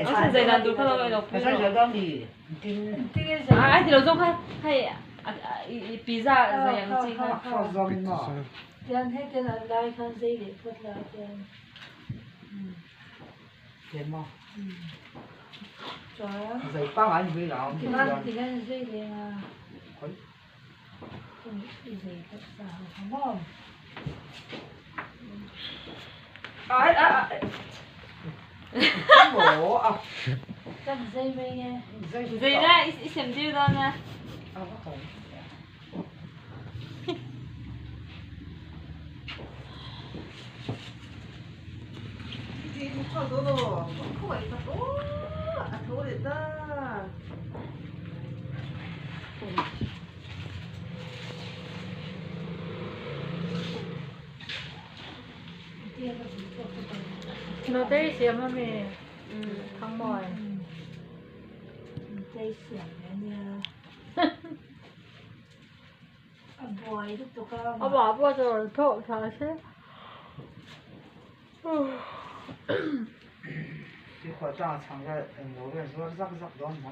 어서 제가 녹화하고 이렇게. 사실 저기 tin 아, thì nó giống hay 이 pizza dạng gì ha. zoom nó tiền hết tiền là lại khăn gì để phật là tiền tiền mà trời ơi giấy ba anh với lão thì ăn thì ăn gì để mà Ôi. không gì thật sao không ngon bố à chắc dây về nghe Gì đấy, ít xem tiêu đó nha. nó không thì cho nó không phải thật đó à thôi để ta nó tới xem mà mẹ thằng mồi tới xem nha boy lúc tụi con bỏ rồi thổ thở thế cái khoa trang chẳng ra ngồi bên đó rắc rắc đó mà